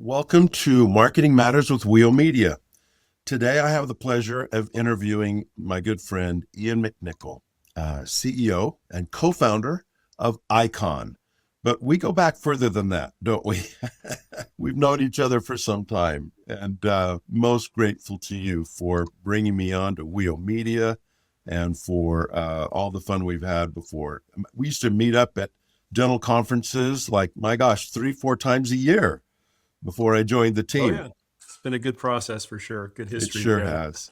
Welcome to Marketing Matters with Wheel Media. Today, I have the pleasure of interviewing my good friend, Ian McNichol, CEO and co-founder of Icon. But we go back further than that, don't we? We've known each other for some time, and most grateful to you for bringing me on to Wheel Media and for all the fun we've had before. We used to meet up at dental conferences like, my gosh, 3-4 times a year before I joined the team. Oh, yeah. It's been a good process for sure. Good history. It sure has.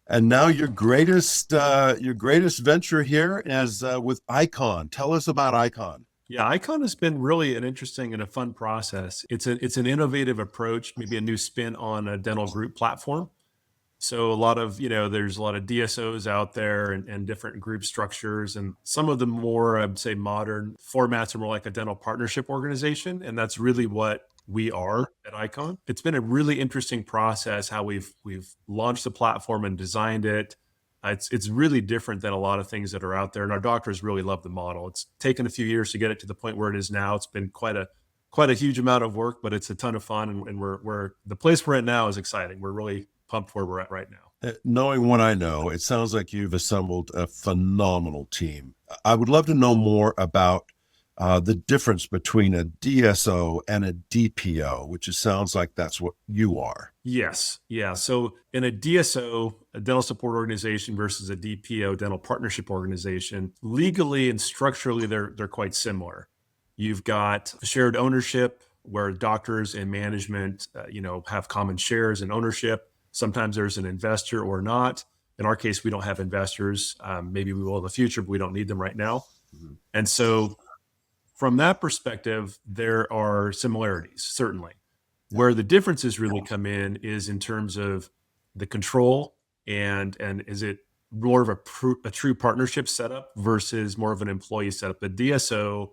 And now your greatest venture here is with Icon. Tell us about Icon. Yeah, Icon has been really an interesting and a fun process. It's an innovative approach, maybe a new spin on a dental group platform. So there's a lot of DSOs out there and different group structures, and some of the more, I'd say, modern formats are more like a dental partnership organization, and that's really what we are at Icon. It's been a really interesting process how we've launched the platform and designed it. It's really different than a lot of things that are out there, and our doctors really love the model. It's taken a few years to get it to the point where it is now. It's been quite a huge amount of work, but it's a ton of fun, and we're the place we're at now is exciting. We're really pumped where we're at right now. Knowing what I know, it sounds like you've assembled a phenomenal team. I would love to know more about the difference between a DSO and a DPO, which it sounds like that's what you are. Yes. Yeah. So in a DSO, a dental support organization versus a DPO, dental partnership organization, legally and structurally, they're quite similar. You've got shared ownership where doctors and management, have common shares and ownership. Sometimes there's an investor or not. In our case, we don't have investors. Maybe we will in the future, but we don't need them right now. Mm-hmm. And so from that perspective, there are similarities, certainly. Where the differences really come in is in terms of the control and is it more of a true partnership setup versus more of an employee setup. The DSO,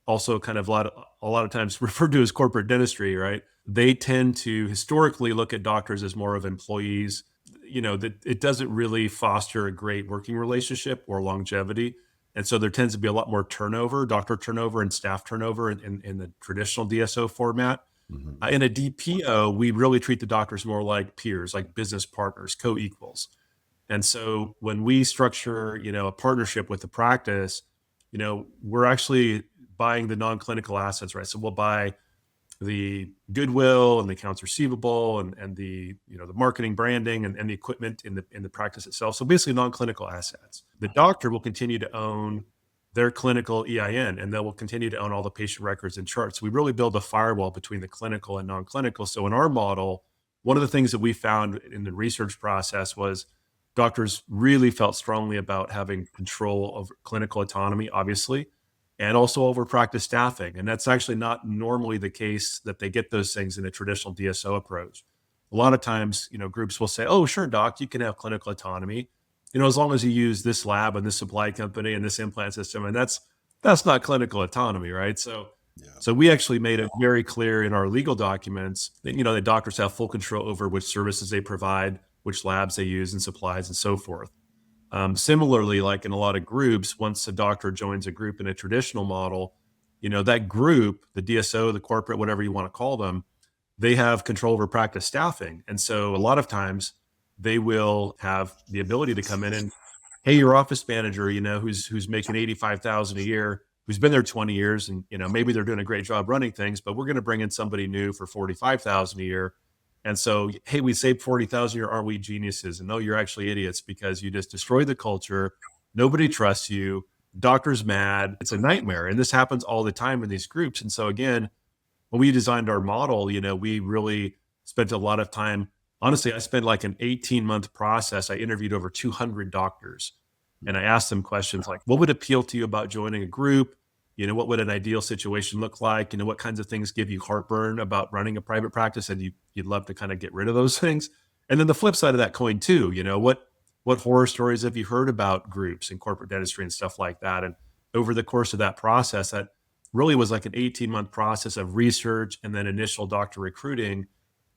also kind of a lot of times referred to as corporate dentistry, right? They tend to historically look at doctors as more of employees. That it doesn't really foster a great working relationship or longevity. And so there tends to be a lot more turnover, doctor turnover and staff turnover in the traditional DSO format. Mm-hmm. In a DPO, we really treat the doctors more like peers, like business partners, co-equals. And so when we structure, a partnership with the practice, we're actually buying the non-clinical assets, right? So we'll buy the goodwill and the accounts receivable and the the marketing, branding, and the equipment in the practice itself. So basically non-clinical assets. The doctor will continue to own their clinical EIN, and they will continue to own all the patient records and charts. We really build a firewall between the clinical and non-clinical. So in our model, one of the things that we found in the research process was doctors really felt strongly about having control of clinical autonomy, obviously, and also over practice staffing. And that's actually not normally the case that they get those things in a traditional DSO approach. A lot of times, groups will say, oh, sure, doc, you can have clinical autonomy, as long as you use this lab and this supply company and this implant system. And that's not clinical autonomy, right? So we actually made it very clear in our legal documents that, the doctors have full control over which services they provide, which labs they use and supplies and so forth. Similarly, like in a lot of groups, once a doctor joins a group in a traditional model, that group, the DSO, the corporate, whatever you want to call them, they have control over practice staffing. And so a lot of times they will have the ability to come in and, hey, your office manager, who's making $85,000 a year, who's been there 20 years and, maybe they're doing a great job running things, but we're going to bring in somebody new for $45,000 a year. And so, hey, we saved $40,000 a year. Aren't we geniuses? And no, you're actually idiots because you just destroyed the culture. Nobody trusts you. Doctor's mad. It's a nightmare. And this happens all the time in these groups. And so again, when we designed our model, we really spent a lot of time. Honestly, I spent like an 18-month process. I interviewed over 200 doctors and I asked them questions like, what would appeal to you about joining a group? What would an ideal situation look like? What kinds of things give you heartburn about running a private practice and you'd love to kind of get rid of those things? And then the flip side of that coin too, what horror stories have you heard about groups and corporate dentistry and stuff like that? And over the course of that process, that really was like an 18-month process of research and then initial doctor recruiting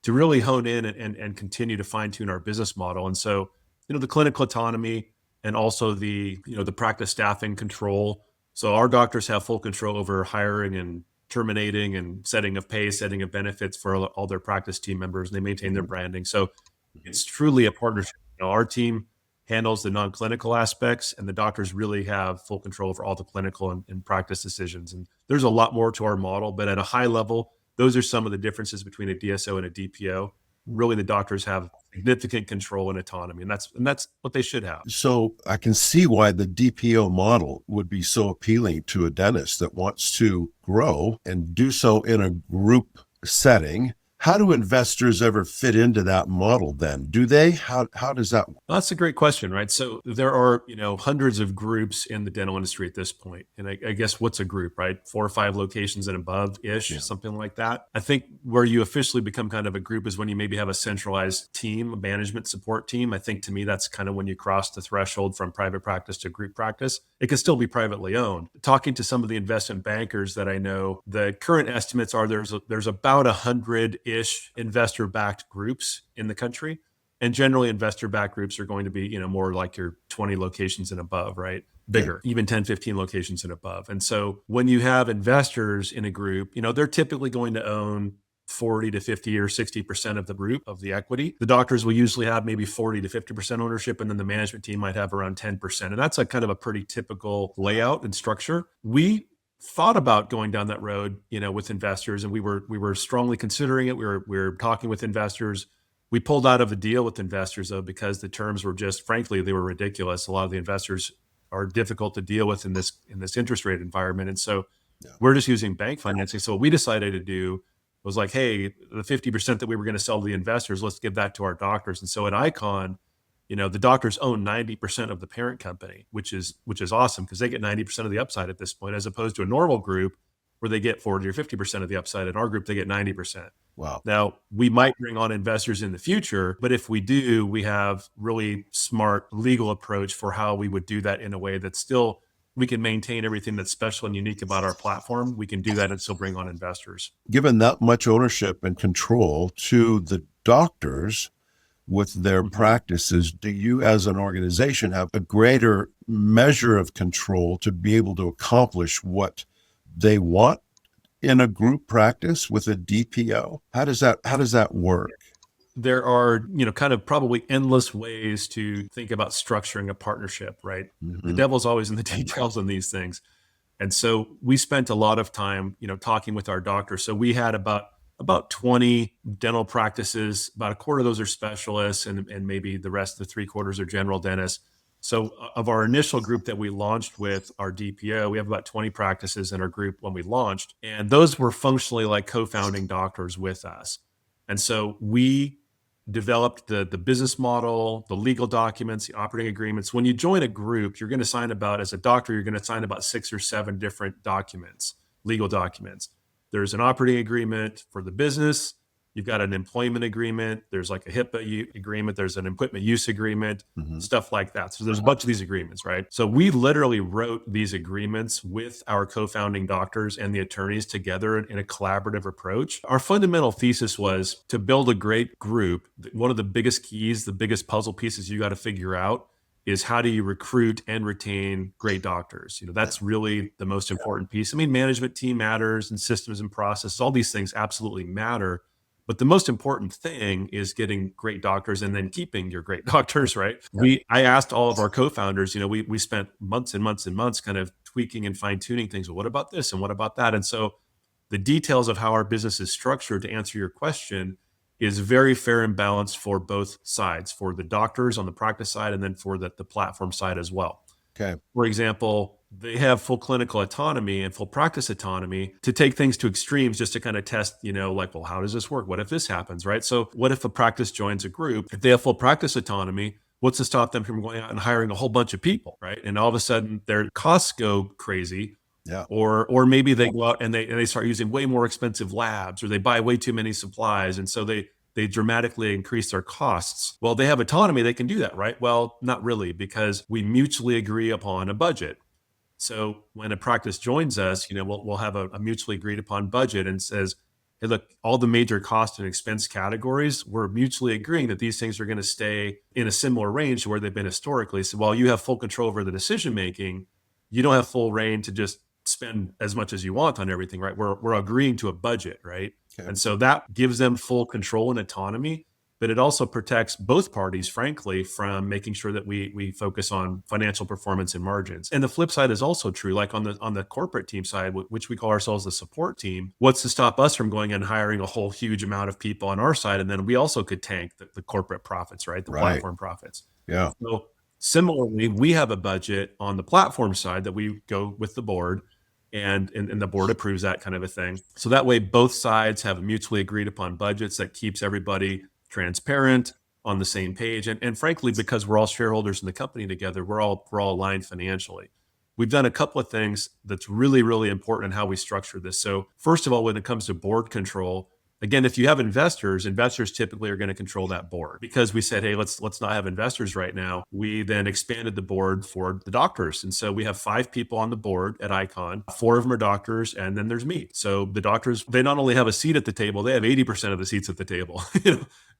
to really hone in and continue to fine tune our business model. And so, the clinical autonomy and also the practice staffing control. So our doctors have full control over hiring and terminating and setting of pay, setting of benefits for all their practice team members, and they maintain their branding. So it's truly a partnership. Our team handles the non-clinical aspects, and the doctors really have full control over all the clinical and practice decisions. And there's a lot more to our model, but at a high level, those are some of the differences between a DSO and a DPO. Really, the doctors have significant control and autonomy, and that's what they should have. So I can see why the DPO model would be so appealing to a dentist that wants to grow and do so in a group setting. How do investors ever fit into that model then? Do they? How does that work? Well, that's a great question, right? So there are, hundreds of groups in the dental industry at this point. And I guess what's a group, right? 4 or 5 locations and above-ish, something like that. I think where you officially become kind of a group is when you maybe have a centralized team, a management support team. I think to me, that's kind of when you cross the threshold from private practice to group practice. It can still be privately owned. Talking to some of the investment bankers that I know, the current estimates are there's about 100-ish investor-backed groups in the country. And generally, investor-backed groups are going to be, more like your 20 locations and above, right? Bigger, even 10, 15 locations and above. And so when you have investors in a group, they're typically going to own 40 to 50 or 60% of the group of the equity. The doctors will usually have maybe 40 to 50% ownership, and then the management team might have around 10%. And that's a kind of a pretty typical layout and structure. We thought about going down that road, with investors, and we were strongly considering it. We were talking with investors. We pulled out of a deal with investors, though, because the terms were just, frankly, they were ridiculous. A lot of the investors are difficult to deal with in this interest rate environment. And so we're just using bank financing. So what we decided to do was like, hey, the 50% that we were going to sell to the investors, let's give that to our doctors. And so at Icon, the doctors own 90% of the parent company, which is awesome because they get 90% of the upside at this point, as opposed to a normal group where they get 40 or 50% of the upside. In our group, they get 90%. Wow. Now, we might bring on investors in the future, but if we do, we have really smart legal approach for how we would do that in a way that still we can maintain everything that's special and unique about our platform. We can do that and still bring on investors. Given that much ownership and control to the doctors with their practices, do you as an organization have a greater measure of control to be able to accomplish what they want in a group practice with a DPO? How does that work? There are, kind of probably endless ways to think about structuring a partnership, right? The devil's always in the details on these things. And so we spent a lot of time, talking with our doctors. So we had about 20 dental practices, about a quarter of those are specialists, and maybe the rest of the 3/4 are general dentists. So of our initial group that we launched with our DPO, we have about 20 practices in our group when we launched, and those were functionally like co-founding doctors with us. And so we developed the business model, the legal documents, the operating agreements. When you join a group, you're going to sign as a doctor, you're going to sign about 6 or 7 different documents, legal documents. There's an operating agreement for the business. You've got an employment agreement. There's like a HIPAA agreement. There's an equipment use agreement, stuff like that. So there's a bunch of these agreements, right? So we literally wrote these agreements with our co-founding doctors and the attorneys together in a collaborative approach. Our fundamental thesis was to build a great group. One of the biggest keys, the biggest puzzle pieces you got to figure out is how do you recruit and retain great doctors? That's really the most important piece. I mean, management team matters and systems and processes, all these things absolutely matter. But the most important thing is getting great doctors and then keeping your great doctors, right? I asked all of our co-founders, we spent months and months and months kind of tweaking and fine tuning things. Well, what about this? And what about that? And so the details of how our business is structured, to answer your question, is very fair and balanced for both sides, for the doctors on the practice side and then for the platform side as well. Okay. For example, they have full clinical autonomy and full practice autonomy to take things to extremes just to kind of test, well, how does this work? What if this happens, right? So what if a practice joins a group? If they have full practice autonomy, what's to stop them from going out and hiring a whole bunch of people, right? And all of a sudden their costs go crazy. Yeah. Or maybe they go out and they start using way more expensive labs, or they buy way too many supplies. And so they dramatically increase their costs. Well, they have autonomy. They can do that, right? Well, not really, because we mutually agree upon a budget. So when a practice joins us, we'll have a mutually agreed upon budget and says, hey, look, all the major cost and expense categories, we're mutually agreeing that these things are going to stay in a similar range to where they've been historically. So while you have full control over the decision-making, you don't have full reign to just spend as much as you want on everything, right? We're agreeing to a budget, right? Okay. And so that gives them full control and autonomy, but it also protects both parties, frankly, from making sure that we focus on financial performance and margins. And the flip side is also true. Like on the corporate team side, which we call ourselves the support team, what's to stop us from going and hiring a whole huge amount of people on our side? And then we also could tank the corporate profits, right? The Right. platform profits. Yeah. So similarly, we have a budget on the platform side that we go with the board, and the board approves that kind of a thing. So that way, both sides have mutually agreed upon budgets that keeps everybody transparent, on the same page. And frankly, because we're all shareholders in the company together, we're all aligned financially. We've done a couple of things that's really, really important in how we structure this. So first of all, when it comes to board control, again, if you have investors typically are going to control that board. Because we said, hey, let's not have investors right now. We then expanded the board for the doctors. And so we have 5 people on the board at Icon. 4 of them are doctors, and then there's me. So the doctors, they not only have a seat at the table, they have 80% of the seats at the table,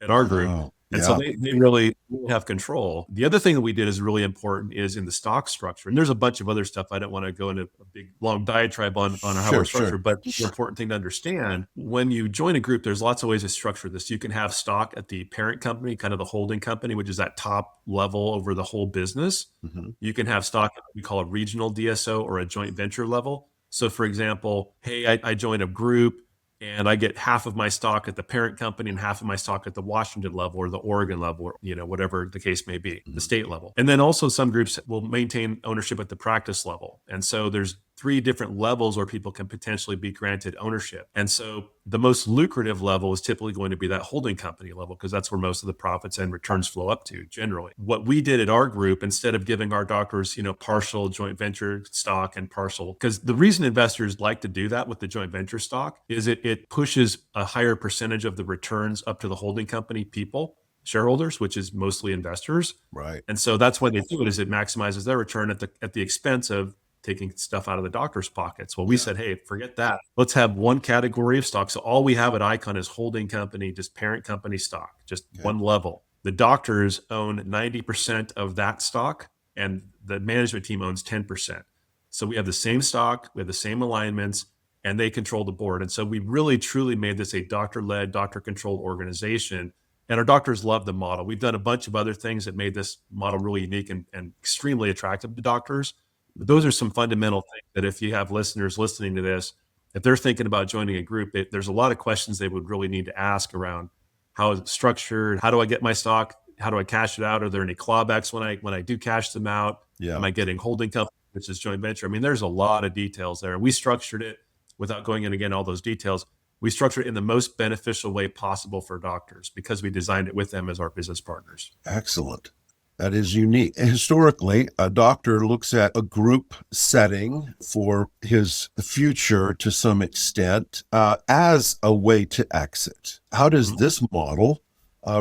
at our group. Wow. And Yeah. so they really have control. The other thing that we did is really important is in the stock structure. And there's a bunch of other stuff. I don't want to go into a big, long diatribe on how Sure, we're structured, sure. but the important thing to understand, when you join a group, there's lots of ways to structure this. You can have stock at the parent company, kind of the holding company, which is that top level over the whole business. Mhm. You can have stock at what we call a regional DSO or a joint venture level. So for example, hey, I join a group, and I get half of my stock at the parent company and half of my stock at the Washington level or the Oregon level, or, whatever the case may be, the state level. And then also some groups will maintain ownership at the practice level. And so there's 3 different levels where people can potentially be granted ownership. And so the most lucrative level is typically going to be that holding company level, because that's where most of the profits and returns flow up to generally. What we did at our group, instead of giving our doctors, partial joint venture stock and partial, because the reason investors like to do that with the joint venture stock is it pushes a higher percentage of the returns up to the holding company people, shareholders, which is mostly investors. Right. And so that's why they do it, is it maximizes their return at the expense of taking stuff out of the doctor's pockets. Well, we said, hey, forget that. Let's have one category of stock. So all we have at Icon is holding company, just parent company stock, just one level. The doctors own 90% of that stock, and the management team owns 10%. So we have the same stock, we have the same alignments, and they control the board. And so we really, truly made this a doctor-led, doctor-controlled organization. And our doctors love the model. We've done a bunch of other things that made this model really unique and extremely attractive to doctors. But those are some fundamental things that if you have listeners listening to this, if they're thinking about joining a group, there's a lot of questions they would really need to ask around how is it structured? How do I get my stock? How do I cash it out? Are there any clawbacks when I do cash them out? Yeah. Am I getting holding company, which is joint venture? I mean, there's a lot of details there. We structured it without going in again all those details. We structured it in the most beneficial way possible for doctors because we designed it with them as our business partners. Excellent. That is unique. Historically, a doctor looks at a group setting for his future to some extent as a way to exit. How does this model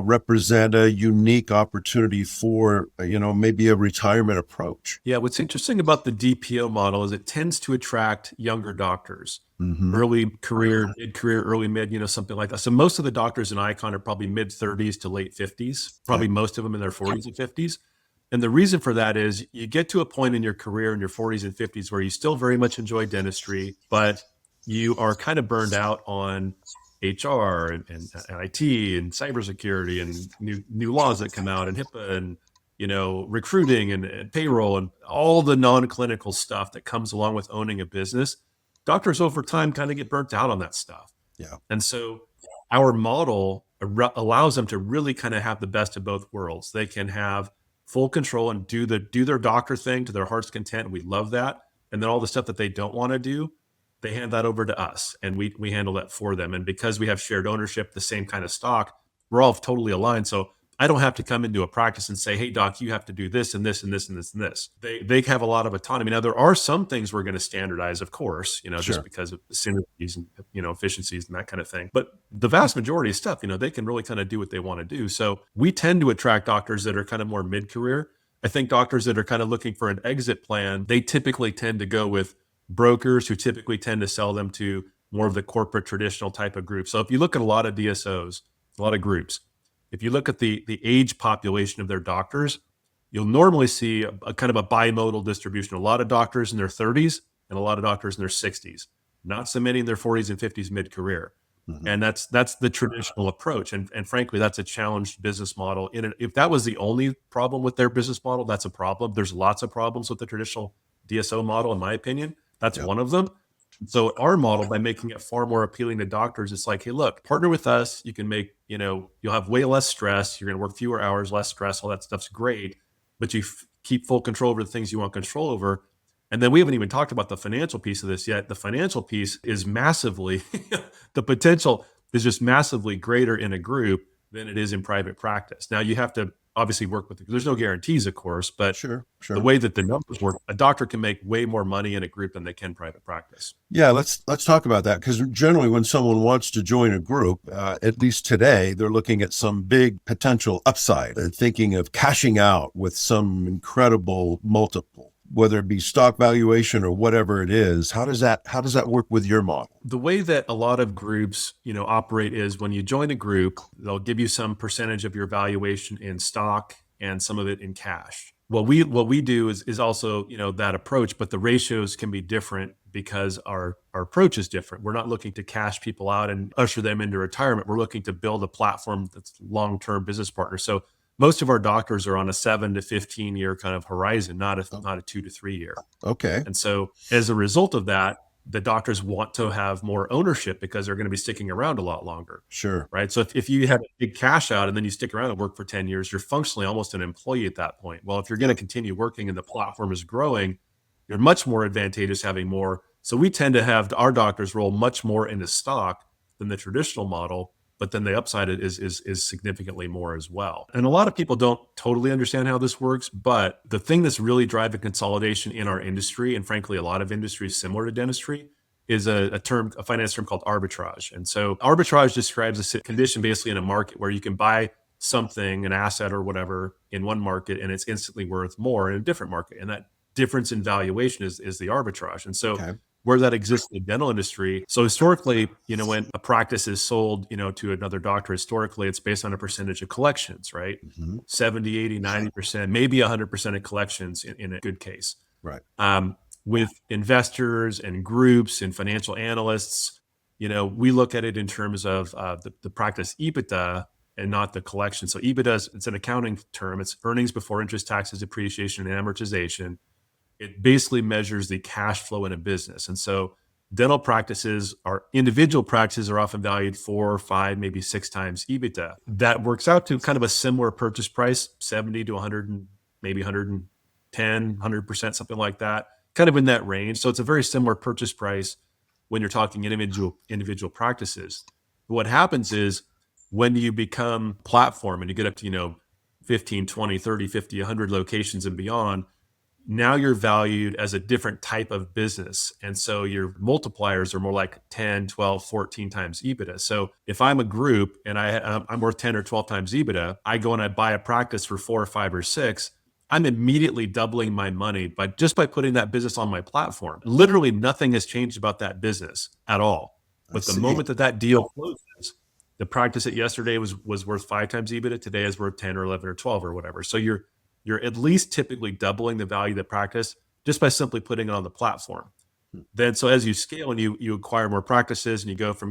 represent a unique opportunity for, maybe a retirement approach? Yeah, what's interesting about the DPO model is it tends to attract younger doctors. Mm-hmm. Early career, mid-career, early mid, something like that. So most of the doctors in Icon are probably mid-30s to late 50s, probably most of them in their 40s and 50s. And the reason for that is you get to a point in your career in your 40s and 50s where you still very much enjoy dentistry, but you are kind of burned out on HR and IT and cybersecurity and new laws that come out and HIPAA and recruiting and payroll and all the non-clinical stuff that comes along with owning a business. Doctors over time kind of get burnt out on that stuff. Yeah. And so our model allows them to really kind of have the best of both worlds. They can have full control and do their doctor thing to their heart's content. We love that. And then all the stuff that they don't want to do, they hand that over to us and we handle that for them. And because we have shared ownership, the same kind of stock, we're all totally aligned. So I don't have to come into a practice and say, hey, doc, you have to do this and this and this and this and this. They have a lot of autonomy. Now, there are some things we're going to standardize, of course, Sure. just because of synergies and, efficiencies and that kind of thing. But the vast majority of stuff, they can really kind of do what they want to do. So we tend to attract doctors that are kind of more mid-career. I think doctors that are kind of looking for an exit plan, they typically tend to go with brokers who typically tend to sell them to more of the corporate traditional type of group. So if you look at a lot of DSOs, a lot of groups, if you look at the age population of their doctors, you'll normally see a kind of a bimodal distribution. A lot of doctors in their 30s, and a lot of doctors in their 60s, not so many in their 40s and 50s mid-career. Mhm. And that's the traditional approach. And frankly, that's a challenged business model. If that was the only problem with their business model, that's a problem. There's lots of problems with the traditional DSO model, in my opinion. That's Yep. one of them. So our model, by making it far more appealing to doctors, it's like, hey, look, partner with us. You can make, you'll have way less stress. You're going to work fewer hours, less stress. All that stuff's great, but you keep full control over the things you want control over. And then we haven't even talked about the financial piece of this yet. The financial piece is massively, the potential is just massively greater in a group than it is in private practice. Now you have to obviously work with it. There's no guarantees, of course, but Sure. the way that the numbers work, a doctor can make way more money in a group than they can private practice. Yeah, let's talk about that, because generally when someone wants to join a group, at least today, they're looking at some big potential upside. They're thinking of cashing out with some incredible multiple, whether it be stock valuation or whatever it is. How does that work with your model? The way that a lot of groups, operate is when you join a group, they'll give you some percentage of your valuation in stock and some of it in cash. What we do is also, that approach, but the ratios can be different because our approach is different. We're not looking to cash people out and usher them into retirement. We're looking to build a platform that's long-term business partners. So most of our doctors are on a 7 to 15 year kind of horizon, not a 2 to 3 year. Okay. And so as a result of that, the doctors want to have more ownership because they're going to be sticking around a lot longer. Sure. Right. So if you have a big cash out and then you stick around and work for 10 years, you're functionally almost an employee at that point. Well, if you're going to continue working and the platform is growing, you're much more advantageous having more. So we tend to have our doctors roll much more into stock than the traditional model, but then the upside is significantly more as well. And a lot of people don't totally understand how this works, but the thing that's really driving consolidation in our industry, and frankly, a lot of industries similar to dentistry, is a finance term called arbitrage. And so arbitrage describes a condition basically in a market where you can buy something, an asset or whatever, in one market, and it's instantly worth more in a different market. And that difference in valuation is the arbitrage. And so where that exists in the dental industry. So historically, when a practice is sold, to another doctor, historically, it's based on a percentage of collections, right? Mm-hmm. 70, 80, 90%, maybe 100% of collections in a good case. Right. With investors and groups and financial analysts, we look at it in terms of the practice EBITDA and not the collection. So EBITDA, it's an accounting term. It's earnings before interest, taxes, depreciation, and amortization. It basically measures the cash flow in a business. And so dental practices, individual practices are often valued 4, 5, maybe 6 times EBITDA. That works out to kind of a similar purchase price, 70 to 100, and maybe 110, 100%, something like that, kind of in that range. So it's a very similar purchase price when you're talking individual practices. But what happens is when you become platform and you get up to, 15, 20, 30, 50, 100 locations and beyond, now you're valued as a different type of business. And so your multipliers are more like 10, 12, 14 times EBITDA. So if I'm a group and I'm worth 10 or 12 times EBITDA, I go and I buy a practice for 4 or 5 or 6, I'm immediately doubling my money by putting that business on my platform. Literally nothing has changed about that business at all. But the moment that deal closes, the practice that yesterday was worth 5 times EBITDA, today is worth 10 or 11 or 12 or whatever. So you're at least typically doubling the value of the practice just by simply putting it on the platform. Then, so as you scale and you acquire more practices and you go from,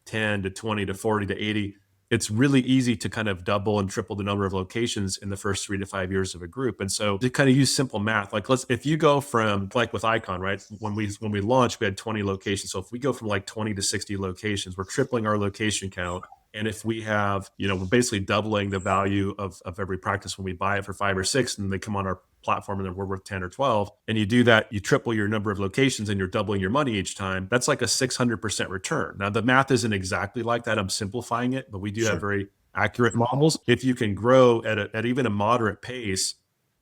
10 to 20 to 40 to 80, it's really easy to kind of double and triple the number of locations in the first 3 to 5 years of a group. And so to kind of use simple math, like if you go from, like with Icon, right? When we launched, we had 20 locations. So if we go from like 20 to 60 locations, we're tripling our location count. And if we have, we're basically doubling the value of every practice when we buy it for 5 or 6 and they come on our platform and then we're worth 10 or 12. And you do that, you triple your number of locations and you're doubling your money each time. That's like a 600% return. Now, the math isn't exactly like that. I'm simplifying it, but we do have very accurate models. If you can grow at even a moderate pace,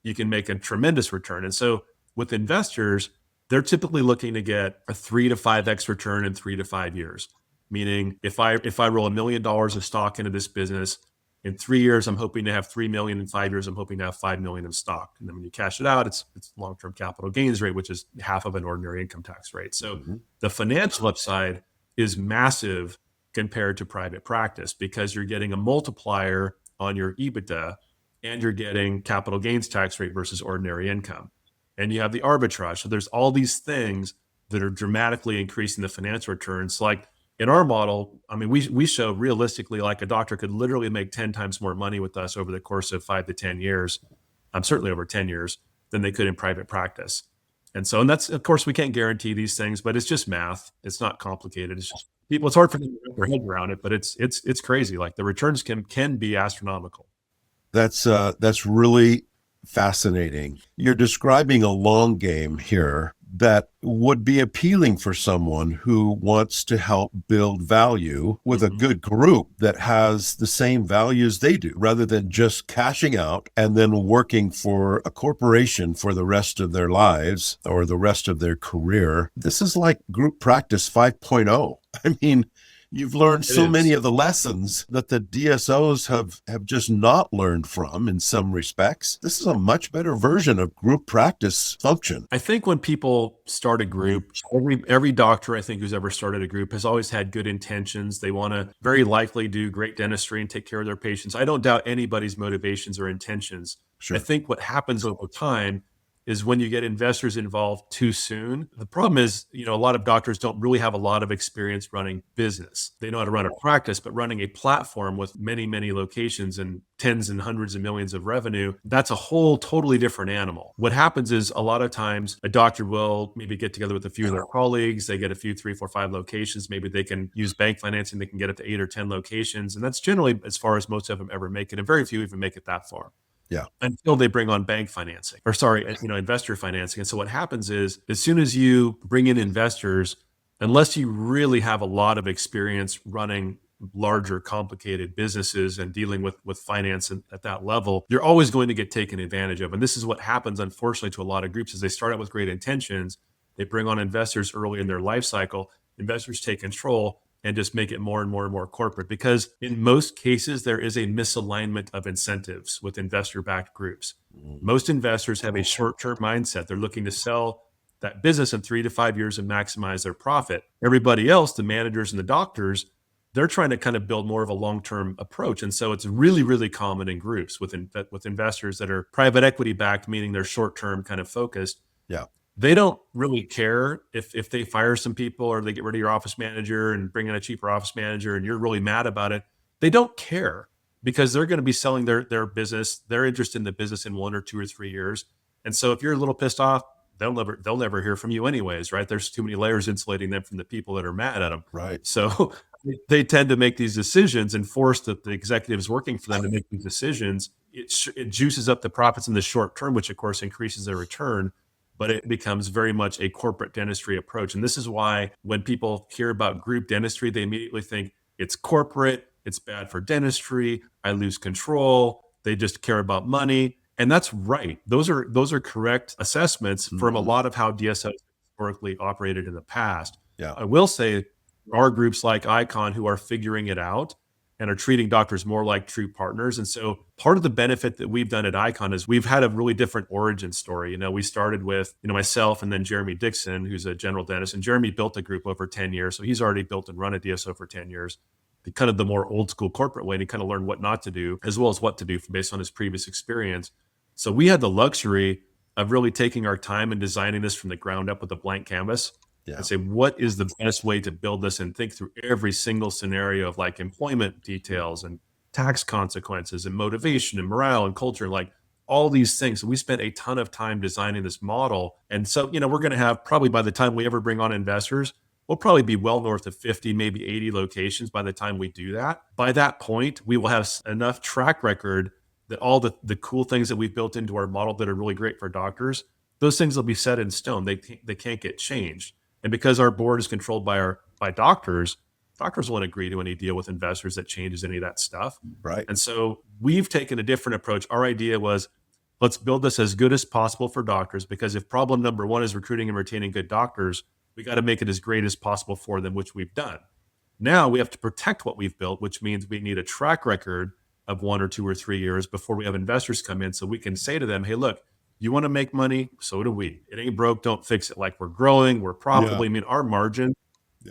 you can make a tremendous return. And so with investors, they're typically looking to get a 3 to 5x return in 3 to 5 years. Meaning if I roll $1 million of stock into this business, in 3 years, I'm hoping to have 3 million. In 5 years, I'm hoping to have 5 million of stock. And then when you cash it out, it's long-term capital gains rate, which is half of an ordinary income tax rate. So the financial upside is massive compared to private practice because you're getting a multiplier on your EBITDA and you're getting capital gains tax rate versus ordinary income. And you have the arbitrage. So there's all these things that are dramatically increasing the financial returns. Like in our model, I mean, we show realistically like a doctor could literally make 10 times more money with us over the course of 5 to 10 years. Certainly over 10 years than they could in private practice. And that's, of course, we can't guarantee these things, but it's just math. It's not complicated. It's just people, it's hard for them to wrap their head around it, but it's crazy. Like the returns can be astronomical. That's really fascinating. You're describing a long game here that would be appealing for someone who wants to help build value with a good group that has the same values they do, rather than just cashing out and then working for a corporation for the rest of their lives or the rest of their career. This is like group practice 5.0. I mean, you've learned so many of the lessons that the DSOs have just not learned from in some respects. This is a much better version of group practice function. I think when people start a group, every doctor I think who's ever started a group has always had good intentions. They want to very likely do great dentistry and take care of their patients. I don't doubt anybody's motivations or intentions. Sure. I think what happens over time is when you get investors involved too soon. The problem is, a lot of doctors don't really have a lot of experience running business. They know how to run a practice, but running a platform with many, many locations and tens and hundreds of millions of revenue, that's a whole totally different animal. What happens is a lot of times a doctor will maybe get together with a few of their colleagues. They get a few, 3, 4, 5 locations. Maybe they can use bank financing. They can get up to 8 or 10 locations. And that's generally as far as most of them ever make it. And very few even make it that far. Yeah. Until they bring on bank financing investor financing. And so what happens is as soon as you bring in investors, unless you really have a lot of experience running larger, complicated businesses and dealing with finance at that level, you're always going to get taken advantage of. And this is what happens, unfortunately, to a lot of groups is they start out with great intentions. They bring on investors early in their life cycle. Investors take control and just make it more and more and more corporate, because in most cases, there is a misalignment of incentives with investor-backed groups. Most investors have a short-term mindset. They're looking to sell that business in 3 to 5 years and maximize their profit. Everybody else, the managers and the doctors, they're trying to kind of build more of a long-term approach. And so it's really, really common in groups with investors that are private equity backed, meaning they're short-term kind of focused. Yeah. They don't really care if they fire some people or they get rid of your office manager and bring in a cheaper office manager and you're really mad about it. They don't care because they're going to be selling their business. They're interested in the business in 1 or 2 or 3 years. And so if you're a little pissed off, they'll never hear from you anyways, right? There's too many layers insulating them from the people that are mad at them. Right. So they tend to make these decisions and force the executives working for them to make these decisions. It juices up the profits in the short term, which of course increases their return. But it becomes very much a corporate dentistry approach. And this is why when people hear about group dentistry, they immediately think it's corporate, it's bad for dentistry, I lose control, they just care about money. And that's right. Those are correct assessments from a lot of how DSOs historically operated in the past. Yeah. I will say there are groups like Icon who are figuring it out and are treating doctors more like true partners. And so part of the benefit that we've done at Icon is we've had a really different origin story. We started with, myself and then Jeremy Dixon, who's a general dentist. And Jeremy built a group over 10 years. So he's already built and run a DSO for 10 years, kind of the more old school corporate way. And he kind of learned what not to do as well as what to do based on his previous experience. So we had the luxury of really taking our time and designing this from the ground up with a blank canvas. Yeah. And say, what is the best way to build this and think through every single scenario of like employment details and tax consequences and motivation and morale and culture, like all these things. So we spent a ton of time designing this model. And so, we're going to have probably by the time we ever bring on investors, we'll probably be well north of 50, maybe 80 locations by the time we do that. By that point, we will have enough track record that all the cool things that we've built into our model that are really great for doctors, those things will be set in stone. They can't get changed. And because our board is controlled by doctors won't agree to any deal with investors that changes any of that stuff. Right. And so we've taken a different approach. Our idea was, let's build this as good as possible for doctors, because if problem number 1 is recruiting and retaining good doctors, we got to make it as great as possible for them, which we've done. Now we have to protect what we've built, which means we need a track record of 1 or 2 or 3 years before we have investors come in. So we can say to them, hey, look, you want to make money? So do we. It ain't broke, don't fix it. Like, we're growing, we're profitable. Yeah. Our margins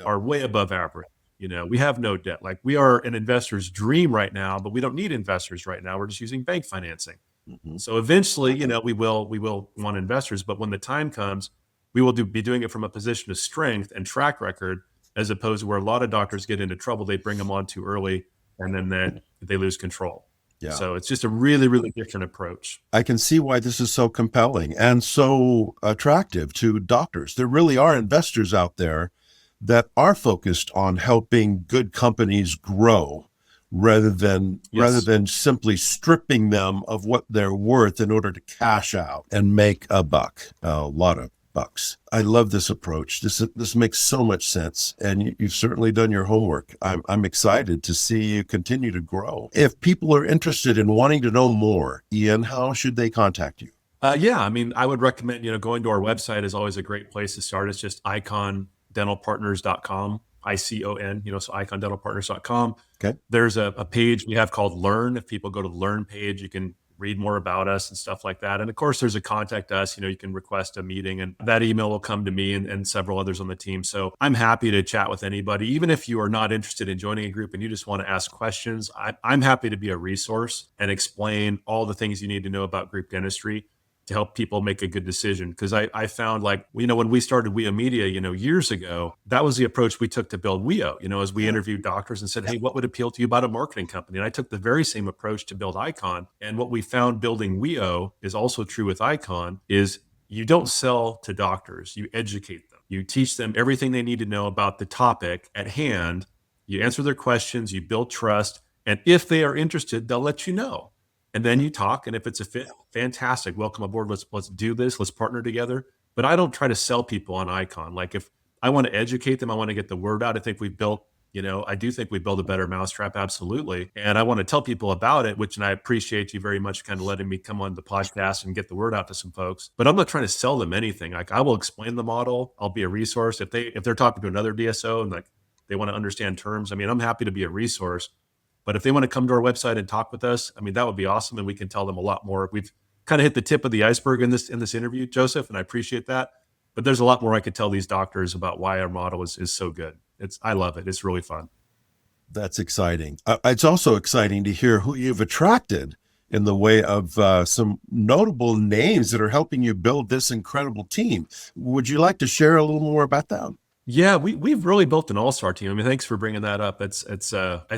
are way above average. We have no debt. Like, we are an investor's dream right now, but we don't need investors right now. We're just using bank financing. So eventually, we will want investors, but when the time comes, we will be doing it from a position of strength and track record, as opposed to where a lot of doctors get into trouble. They bring them on too early, and then they lose control. Yeah. So it's just a really, really different approach. I can see why this is so compelling and so attractive to doctors. There really are investors out there that are focused on helping good companies grow rather than simply stripping them of what they're worth in order to cash out and make a buck, a lot of bucks. I love this approach. This makes so much sense, and you've certainly done your homework. I'm excited to see you continue to grow. If people are interested in wanting to know more, Ian, how should they contact you? Yeah, I mean, I would recommend, going to our website is always a great place to start. It's just icondentalpartners.com, ICON, so icondentalpartners.com. Okay. There's a page we have called Learn. If people go to the Learn page, you can read more about us and stuff like that. And of course, there's a contact us, you can request a meeting, and that email will come to me and several others on the team. So I'm happy to chat with anybody, even if you are not interested in joining a group and you just want to ask questions. I'm happy to be a resource and explain all the things you need to know about group dentistry to help people make a good decision. Because I found, when we started WEO Media, years ago, that was the approach we took to build WEO, as we interviewed doctors and said, hey, what would appeal to you about a marketing company? And I took the very same approach to build Icon. And what we found building WEO is also true with Icon, is you don't sell to doctors, you educate them. You teach them everything they need to know about the topic at hand. You answer their questions, you build trust. And if they are interested, they'll let you know. And then you talk, and if it's a fit, fantastic. Welcome aboard. Let's do this. Let's partner together. But I don't try to sell people on Icon. Like, if I want to educate them, I want to get the word out. I think we built, I do think we built a better mousetrap, absolutely. And I want to tell people about it, and I appreciate you very much kind of letting me come on the podcast and get the word out to some folks. But I'm not trying to sell them anything. Like, I will explain the model. I'll be a resource. If they're talking to another DSO and they want to understand terms, I'm happy to be a resource. But if they want to come to our website and talk with us, that would be awesome. And we can tell them a lot more. We've kind of hit the tip of the iceberg in this interview, Joseph, and I appreciate that. But there's a lot more I could tell these doctors about why our model is so good. I love it. It's really fun. That's exciting. It's also exciting to hear who you've attracted in the way of some notable names that are helping you build this incredible team. Would you like to share a little more about that? Yeah, we've really built an all-star team. Thanks for bringing that up. It's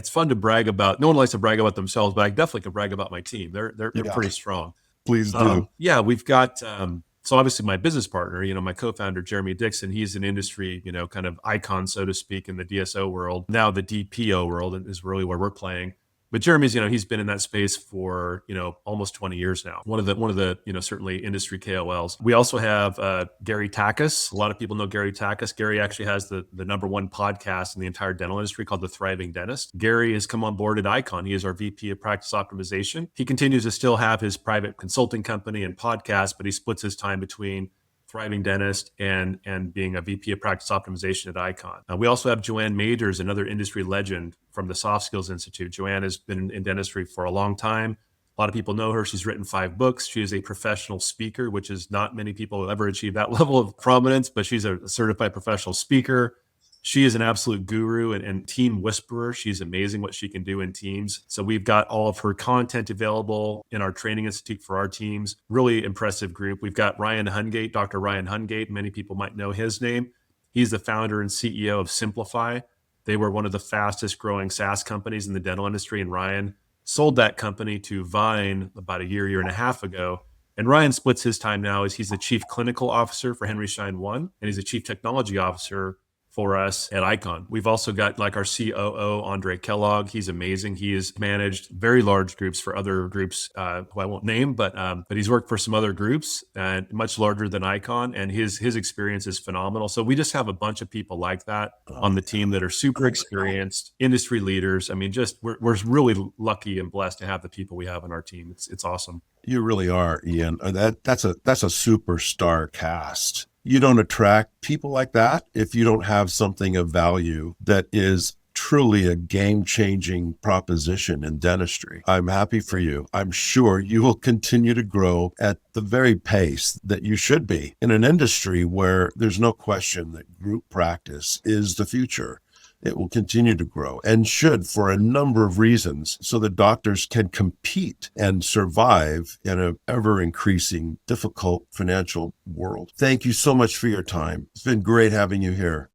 fun to brag about. No one likes to brag about themselves, but I definitely can brag about my team. They're pretty strong. Please do. Yeah, we've got so obviously my business partner, my co-founder Jeremy Dixon. He's an industry, kind of icon, so to speak, in the DSO world. Now the DPO world is really where we're playing. But Jeremy's, he's been in that space for, almost 20 years now. One of the, certainly industry KOLs. We also have Gary Takis. A lot of people know Gary Takis. Gary actually has the number one podcast in the entire dental industry called The Thriving Dentist. Gary has come on board at Icon. He is our VP of Practice Optimization. He continues to still have his private consulting company and podcast, but he splits his time between Thriving Dentist and being a VP of Practice Optimization at Icon. We also have Joanne Majors, another industry legend from the Soft Skills Institute. Joanne has been in dentistry for a long time. A lot of people know her. She's written 5 books. She is a professional speaker, which is not many people ever achieve that level of prominence, but she's a certified professional speaker. She is an absolute guru and team whisperer. She's amazing what she can do in teams. So we've got all of her content available in our training institute for our teams. Really impressive group. We've got Ryan Hungate, Dr. Ryan Hungate. Many people might know his name. He's the founder and CEO of Simplify. They were one of the fastest growing SaaS companies in the dental industry. And Ryan sold that company to Vine about a year and a half ago. And Ryan splits his time now as he's the chief clinical officer for Henry Schein One, and he's a chief technology officer for us at Icon. We've also got our COO, Andre Kellogg. He's amazing. He has managed very large groups for other groups who I won't name, but he's worked for some other groups and much larger than Icon, and his experience is phenomenal. So we just have a bunch of people like that on the team that are super experienced, industry leaders. We're really lucky and blessed to have the people we have on our team. It's awesome. You really are, Ian. That's a superstar cast. You don't attract people like that if you don't have something of value that is truly a game-changing proposition in dentistry. I'm happy for you. I'm sure you will continue to grow at the very pace that you should be in an industry where there's no question that group practice is the future. It will continue to grow and should for a number of reasons so that doctors can compete and survive in an ever increasing difficult financial world. Thank you so much for your time. It's been great having you here.